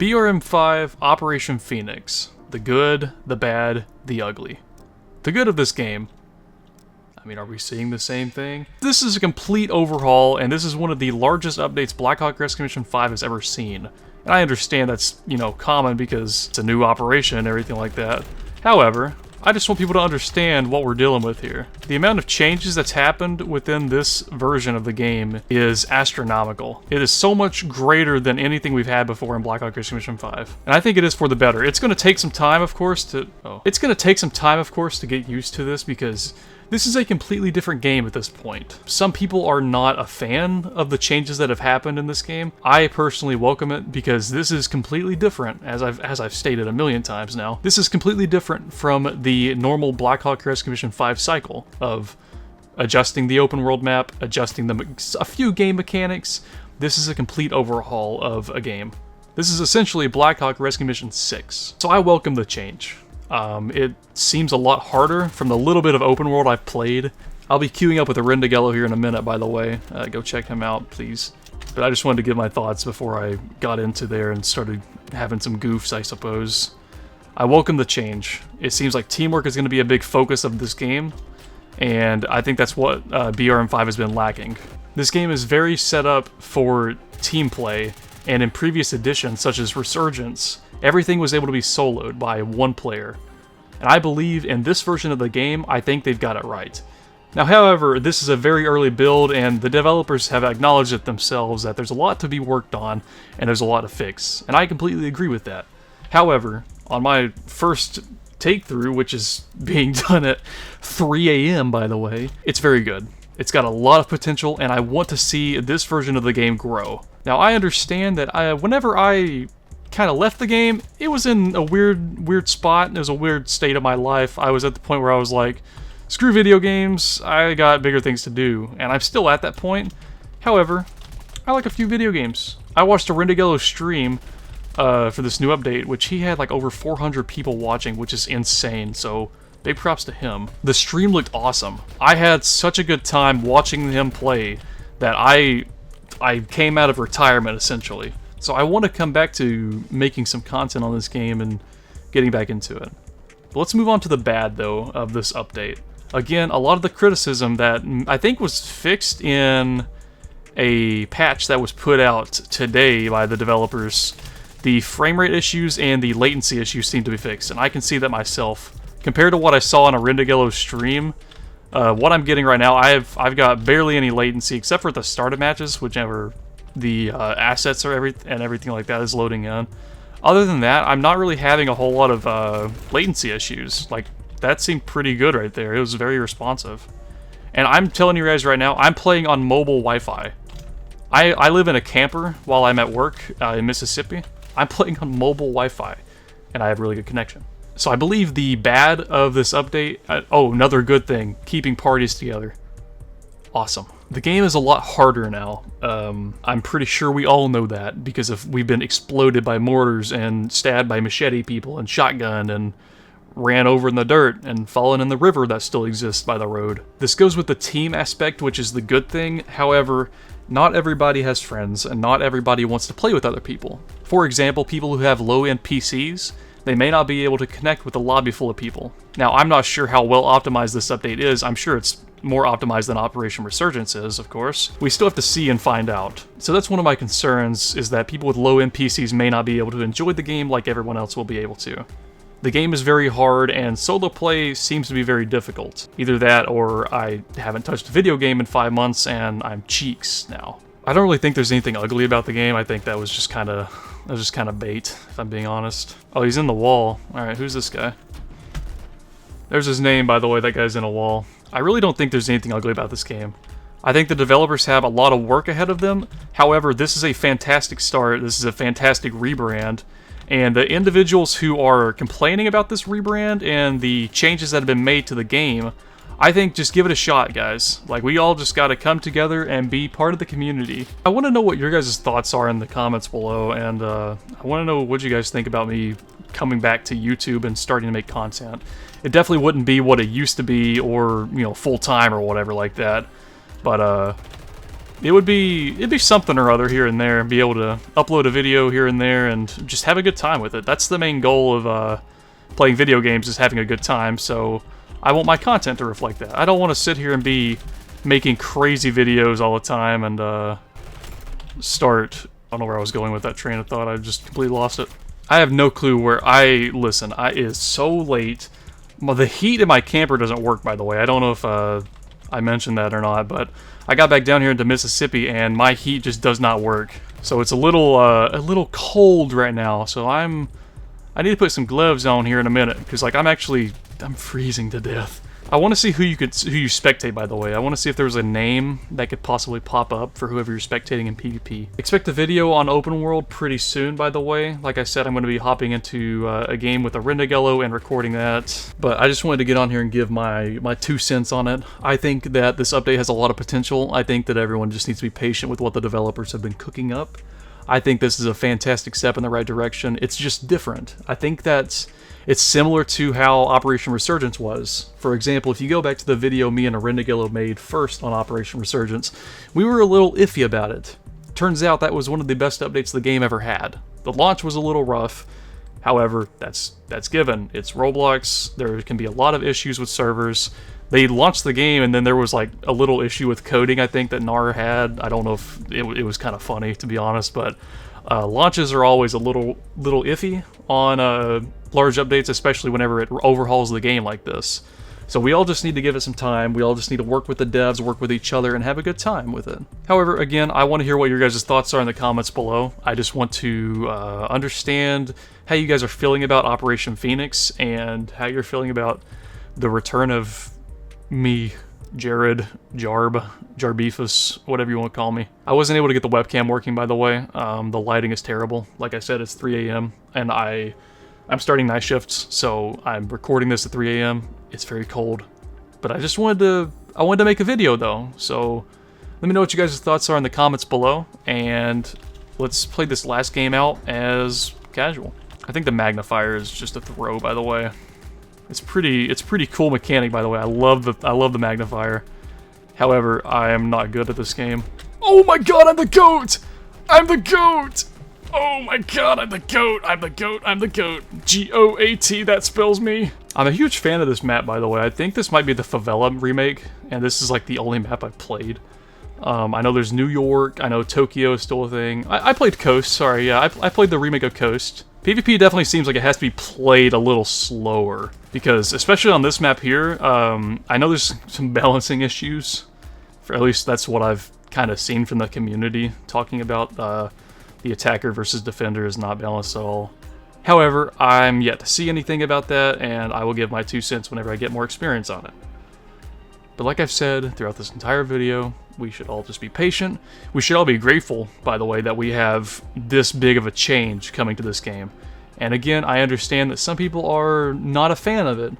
BRM5 Operation Phoenix. The good, the bad, the ugly. The good of this game. I mean, are we seeing the same thing? This is a complete overhaul, and this is one of the largest updates Black Hawk Rescue Mission 5 has ever seen. And I understand that's, you know, common because it's a new operation and everything like that. However, I just want people to understand what we're dealing with here. The amount of changes that's happened within this version of the game is astronomical. It is so much greater than anything we've had before in Black Hawk Rescue Mission 5. And I think it is for the better. It's going to take some time, of course, to get used to this because this is a completely different game at this point. Some people are not a fan of the changes that have happened in this game. I personally welcome it because this is completely different, as I've stated a million times now. This is completely different from the normal Black Hawk Rescue Mission 5 cycle of adjusting the open world map, adjusting a few game mechanics. This is a complete overhaul of a game. This is essentially Black Hawk Rescue Mission 6. So I welcome the change. It seems a lot harder from the little bit of open world I've played. I'll be queuing up with Arindagello here in a minute, by the way. Go check him out, please. But I just wanted to give my thoughts before I got into there and started having some goofs, I suppose. I welcome the change. It seems like teamwork is going to be a big focus of this game, and I think that's what BRM5 has been lacking. This game is very set up for team play, and in previous editions, such as Resurgence, everything was able to be soloed by one player. And I believe in this version of the game, I think they've got it right. Now, however, this is a very early build, and the developers have acknowledged it themselves that there's a lot to be worked on, and there's a lot to fix. And I completely agree with that. However, on my first take-through, which is being done at 3 a.m., by the way, it's very good. It's got a lot of potential, and I want to see this version of the game grow. Now, I understand that whenever I kind of left the game, it was in a weird spot. It was a weird state of my life. I was at the point where I was like, screw video games, I got bigger things to do. And I'm still at that point. However, I like a few video games. I watched Arindagello's stream for this new update, which he had like over 400 people watching, which is insane. So big props to him. The stream looked awesome. I had such a good time watching him play that I came out of retirement, essentially. So I want to come back to making some content on this game and getting back into it. But let's move on to the bad, though, of this update. Again, a lot of the criticism that I think was fixed in a patch that was put out today by the developers. The frame rate issues and the latency issues seem to be fixed, and I can see that myself. Compared to what I saw on Arindagello's stream, what I'm getting right now, I've got barely any latency, except for at the start of matches, whichever the assets are everything like that is loading in. Other than that, I'm not really having a whole lot of latency issues. Like, that seemed pretty good right there. It was very responsive. And I'm telling you guys right now, I'm playing on mobile Wi-Fi. I live in a camper while I'm at work in Mississippi. I'm playing on mobile Wi-Fi, and I have really good connection. So I believe the bad of this update... oh, another good thing. Keeping parties together. Awesome. The game is a lot harder now. I'm pretty sure we all know that, because we've been exploded by mortars and stabbed by machete people and shotgunned and ran over in the dirt and fallen in the river that still exists by the road. This goes with the team aspect, which is the good thing. However, not everybody has friends, and not everybody wants to play with other people. For example, people who have low-end PCs, they may not be able to connect with a lobby full of people. Now, I'm not sure how well optimized this update is. I'm sure it's more optimized than Operation Resurgence is, of course. We still have to see and find out. So that's one of my concerns, is that people with low-end PCs may not be able to enjoy the game like everyone else will be able to. The game is very hard, and solo play seems to be very difficult. Either that, or I haven't touched a video game in 5 months, and I'm cheeks now. I don't really think there's anything ugly about the game. I think that was just kind of bait, if I'm being honest. Oh, he's in the wall. Alright, who's this guy? There's his name, by the way. That guy's in a wall. I really don't think there's anything ugly about this game. I think the developers have a lot of work ahead of them. However, this is a fantastic start. This is a fantastic rebrand. And the individuals who are complaining about this rebrand and the changes that have been made to the game, I think just give it a shot, guys. Like, we all just gotta come together and be part of the community. I want to know what your guys' thoughts are in the comments below, and I want to know what you guys think about me coming back to YouTube and starting to make content. It definitely wouldn't be what it used to be, or, you know, full-time or whatever like that. But, it'd be something or other here and there, and be able to upload a video here and there, and just have a good time with it. That's the main goal of playing video games, is having a good time. So I want my content to reflect that. I don't want to sit here and be making crazy videos all the time and start. I don't know where I was going with that train of thought. I just completely lost it. I have no clue where listen. It is so late. Well, the heat in my camper doesn't work, by the way. I don't know if I mentioned that or not, but I got back down here into Mississippi and my heat just does not work. So it's a little cold right now. So I need to put some gloves on here in a minute, because like I'm freezing to death. I want to see who you spectate, by the way. I want to see if there was a name that could possibly pop up for whoever you're spectating in PvP. Expect a video on open world pretty soon, by the way. Like I said, I'm going to be hopping into a game with a Rendigello and recording that. But I just wanted to get on here and give my 2 cents on it. I think that this update has a lot of potential. I think that everyone just needs to be patient with what the developers have been cooking up. I think this is a fantastic step in the right direction. It's just different. I think that it's similar to how Operation Resurgence was. For example, if you go back to the video me and Rendigello made first on Operation Resurgence, we were a little iffy about it. Turns out that was one of the best updates the game ever had. The launch was a little rough. However, that's given. It's Roblox. There can be a lot of issues with servers. They launched the game, and then there was like a little issue with coding, I think, that Nar had. I don't know if it was kind of funny, to be honest, but launches are always a little iffy on large updates, especially whenever it overhauls the game like this. So we all just need to give it some time. We all just need to work with the devs, work with each other, and have a good time with it. However, again, I want to hear what your guys' thoughts are in the comments below. I just want to understand how you guys are feeling about Operation Phoenix, and how you're feeling about the return of me, Jared, Jarbefus, whatever you want to call me. I wasn't able to get the webcam working, by the way. The lighting is terrible. Like I said, it's 3 a.m. and I'm starting night shifts, so I'm recording this at 3 a.m. It's very cold, but I wanted to make a video though. So let me know what you guys' thoughts are in the comments below, and let's play this last game out as casual. I think the magnifier is just a throw, by the way. It's pretty cool mechanic, by the way. I love the magnifier. However, I am not good at this game. Oh my god, I'm the GOAT! I'm the GOAT! Oh my god, I'm the GOAT! I'm the GOAT! I'm the GOAT! G-O-A-T, that spells me. I'm a huge fan of this map, by the way. I think this might be the Favela remake, and this is like the only map I've played. I know there's New York. I know Tokyo is still a thing. I played Coast, sorry, yeah. I played the remake of Coast. PvP definitely seems like it has to be played a little slower, because especially on this map here, I know there's some balancing issues. For at least that's what I've kind of seen from the community, talking about the attacker versus defender is not balanced at all. However, I'm yet to see anything about that, and I will give my 2 cents whenever I get more experience on it. But like I've said throughout this entire video, we should all just be patient. We should all be grateful, by the way, that we have this big of a change coming to this game. And again, I understand that some people are not a fan of it.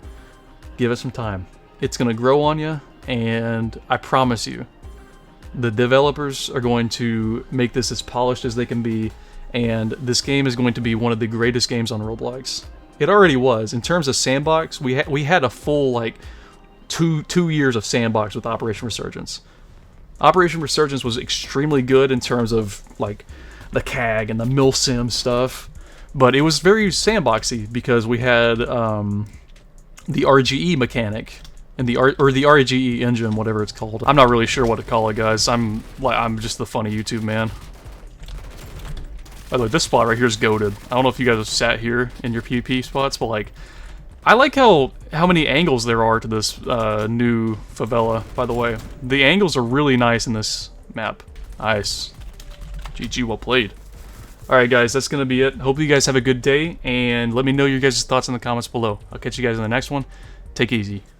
Give it some time. It's going to grow on you, and I promise you, the developers are going to make this as polished as they can be, and this game is going to be one of the greatest games on Roblox. It already was. In terms of sandbox, we had a full, like, two years of sandbox with Operation Resurgence. Operation Resurgence was extremely good in terms of like the CAG and the milsim stuff, but it was very sandboxy because we had the RGE mechanic and the RGE engine, whatever it's called. I'm not really sure what to call it, guys. I'm just the funny YouTube man. By the way, this spot right here is goated. I don't know if you guys have sat here in your PvP spots, but like, I like how many angles there are to this new favela, by the way. The angles are really nice in this map. Nice. GG, well played. Alright guys, that's going to be it. Hope you guys have a good day, and let me know your guys' thoughts in the comments below. I'll catch you guys in the next one. Take it easy.